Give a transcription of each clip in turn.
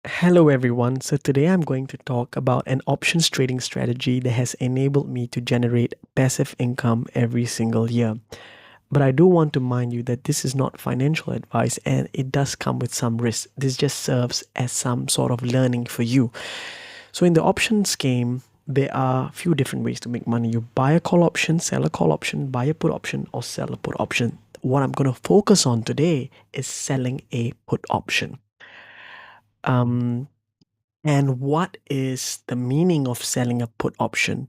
Hello everyone. So today I'm going to talk about an options trading strategy that has enabled me to generate passive income every single year. But I do want to mind you that this is not financial advice and it does come with some risk. This just serves as some sort of learning for you. So in the options game, there are a few different ways to make money. You buy a call option, sell a call option, buy a put option, or sell a put option. What I'm going to focus on today is selling a put option. Um, and what is the meaning of selling a put option?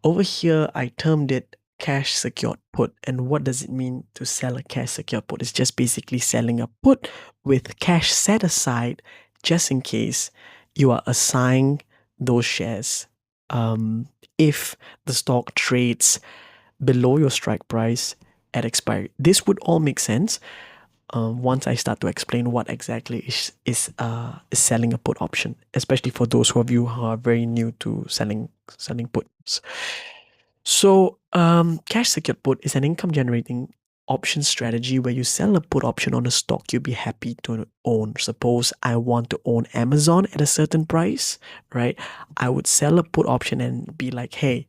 Over here, I termed it cash secured put. And what does it mean to sell a cash secured put? It's just basically selling a put with cash set aside just in case you are assigning those shares. Um, if the stock trades below your strike price at expiry, this would all make sense once I start to explain what exactly is selling a put option, especially for those of you who are very new to selling puts. So, cash secured put is an income generating option strategy where you sell a put option on a stock you'd be happy to own. Suppose I want to own Amazon at a certain price, right? I would sell a put option and be like, hey,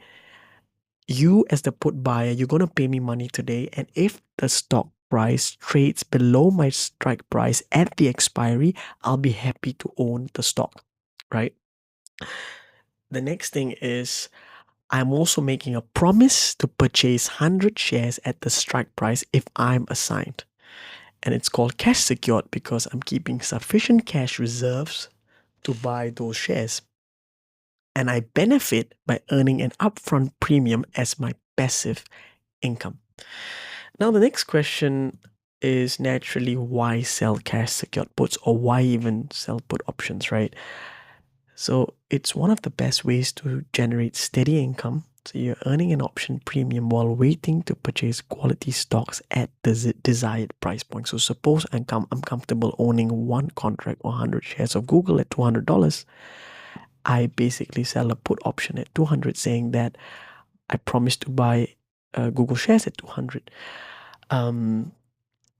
you as the put buyer, you're going to pay me money today. And if the stock price trades below my strike price at the expiry, I'll be happy to own the stock, right? The next thing is I'm also making a promise to purchase 100 shares at the strike price if I'm assigned. And it's called cash secured because I'm keeping sufficient cash reserves to buy those shares. And I benefit by earning an upfront premium as my passive income. Now, the next question is naturally why sell cash secured puts or why even sell put options, right? So, it's one of the best ways to generate steady income. So, you're earning an option premium while waiting to purchase quality stocks at the desired price point. So, suppose I'm comfortable owning one contract or 100 shares of Google at $200. I basically sell a put option at 200 saying that I promise to buy Google shares at 200. Um,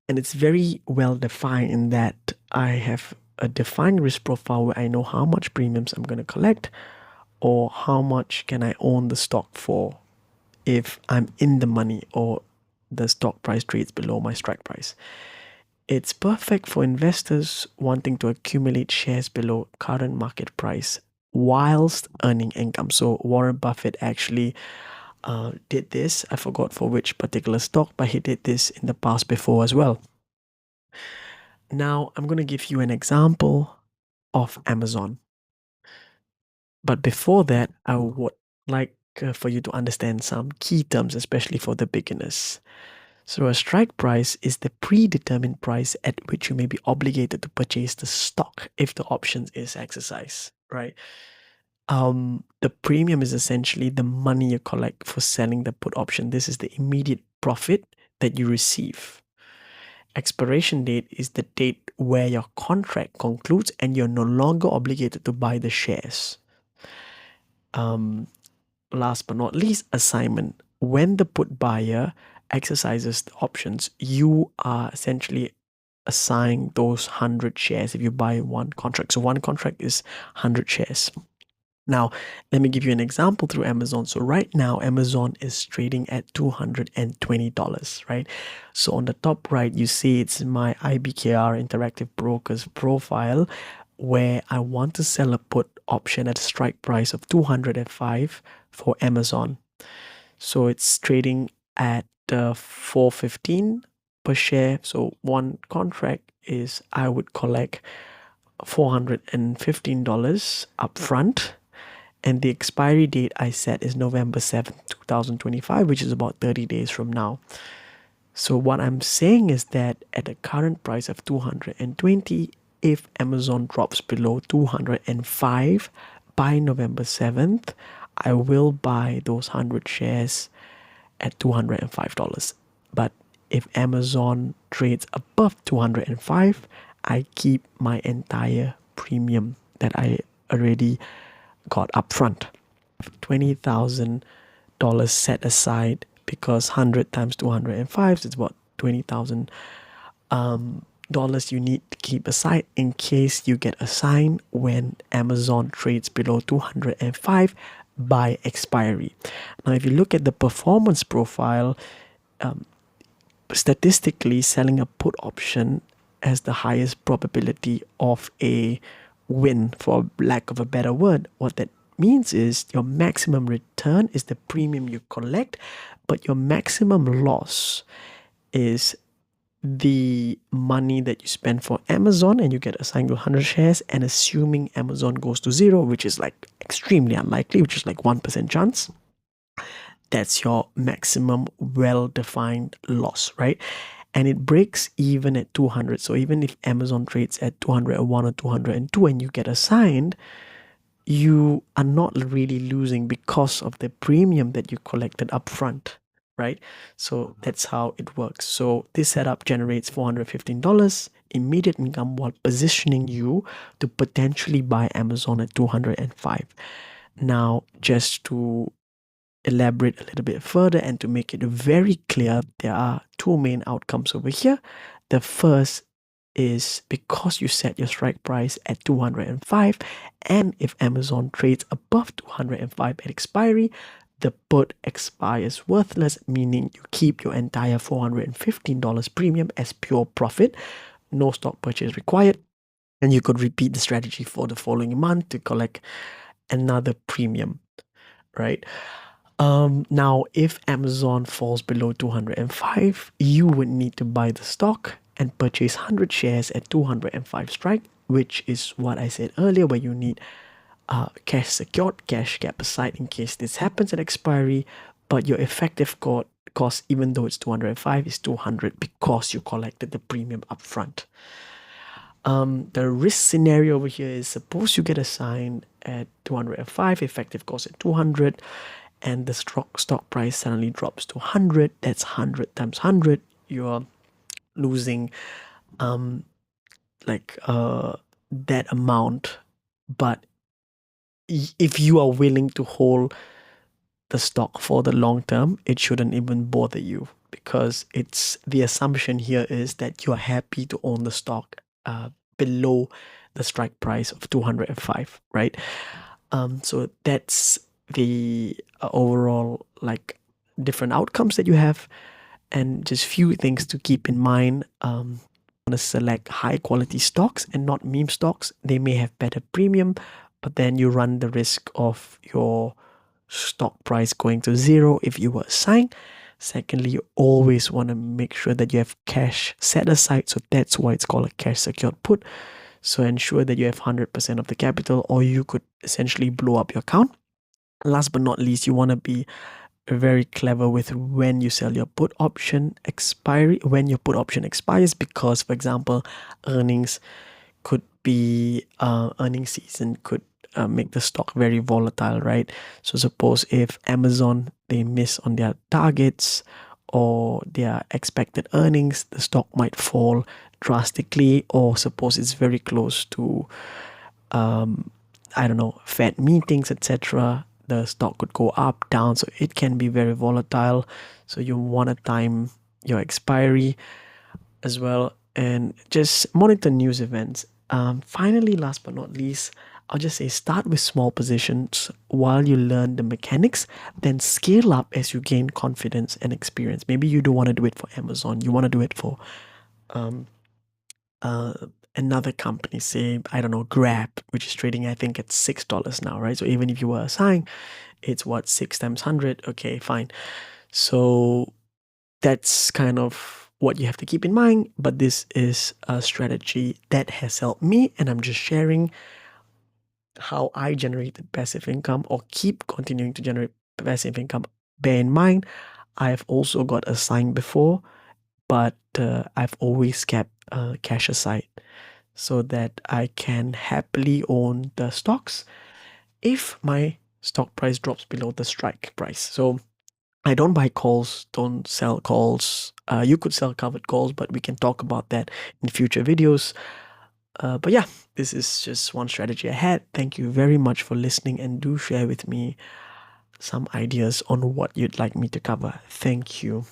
and it's very well defined in that I have a defined risk profile where I know how much premiums I'm going to collect or how much can I own the stock for if I'm in the money or the stock price trades below my strike price. It's perfect for investors wanting to accumulate shares below current market price whilst earning income. So Warren Buffett actually did this. I forgot for which particular stock, but he did this in the past before as well. Now, I'm going to give you an example of Amazon. But before that, I would like for you to understand some key terms, especially for the beginners. So, a strike price is the predetermined price at which you may be obligated to purchase the stock if the option is exercised, right? The premium is essentially the money you collect for selling the put option. This is the immediate profit that you receive. Expiration date is the date where your contract concludes and you're no longer obligated to buy the shares. Last but not least, assignment. When the put buyer exercises the options, you are essentially assigned those 100 shares if you buy one contract. So one contract is 100 shares. Now, let me give you an example through Amazon. So right now, Amazon is trading at $220, right? So on the top right, you see it's my IBKR Interactive Brokers profile where I want to sell a put option at a strike price of 205 for Amazon. So it's trading at 415 per share. So one contract is I would collect $415 upfront, and the expiry date I set is November 7th, 2025, which is about 30 days from now. So what I'm saying is that at the current price of 220, if Amazon drops below 205 by November 7th, I will buy those 100 shares at $205. But if Amazon trades above 205, I keep my entire premium that I already got upfront. $20,000 set aside because 100 times 205 is about $20,000 $50 you need to keep aside in case you get assigned when Amazon trades below 205 by expiry. Now, if you look at the performance profile, statistically, selling a put option has the highest probability of a win, for lack of a better word. What that means is your maximum return is the premium you collect, but your maximum loss is the money that you spend for Amazon, and you get assigned to 100 shares, and assuming Amazon goes to zero, which is like extremely unlikely, which is like 1% chance, that's your maximum well-defined loss, right? And it breaks even at 200. So even if Amazon trades at 201 or 202 and you get assigned, you are not really losing because of the premium that you collected upfront, right? So that's how it works. So this setup generates $415 immediate income while positioning you to potentially buy Amazon at 205. Now, just to elaborate a little bit further and to make it very clear, there are two main outcomes over here. The first is because you set your strike price at 205, and if Amazon trades above 205 at expiry, the put expires worthless, meaning you keep your entire $415 premium as pure profit, no stock purchase required, and you could repeat the strategy for the following month to collect another premium, right? Now, if Amazon falls below 205, you would need to buy the stock and purchase 100 shares at 205 strike, which is what I said earlier, where you need cash secured, cash kept aside in case this happens at expiry, but your effective cost, even though it's 205, is 200 because you collected the premium upfront. The risk scenario over here is, suppose you get assigned at 205, effective cost at 200, and the stock price suddenly drops to 100. That's 100 times 100. You're losing that amount. But if you are willing to hold the stock for the long term, it shouldn't even bother you, because it's the assumption here is that you're happy to own the stock below the strike price of 205, right? So that's the overall different outcomes that you have, and just few things to keep in mind. Want to select high quality stocks and not meme stocks. They may have better premium, but then you run the risk of your stock price going to zero if you were assigned. Secondly, you always want to make sure that you have cash set aside, so that's why it's called a cash secured put. So ensure that you have 100% of the capital, or you could essentially blow up your account. Last but not least, you want to be very clever with when you sell your put option expiry, when your put option expires, because, for example, earnings season could make the stock very volatile, right? So suppose if Amazon, they miss on their targets or their expected earnings, the stock might fall drastically. Or suppose it's very close to Fed meetings, etc., the stock could go up, down, so it can be very volatile. So you want to time your expiry as well, and just monitor news events. Finally, last but not least, I'll just say start with small positions while you learn the mechanics, then scale up as you gain confidence and experience. Maybe you don't want to do it for Amazon, you want to do it for another company, say, I don't know, Grab, which is trading, I think, at $6 now, right? So even if you were assigned, it's what, 6 times 100? Okay, fine. So that's kind of what you have to keep in mind. But this is a strategy that has helped me, and I'm just sharing how I generated passive income or keep continuing to generate passive income. Bear in mind, I've also got assigned before, but I've always kept cash aside so that I can happily own the stocks if my stock price drops below the strike price. So I don't buy calls, don't sell calls. You could sell covered calls, but we can talk about that in future videos. But yeah, this is just one strategy I had. Thank you very much for listening, and do share with me some ideas on what you'd like me to cover. Thank you.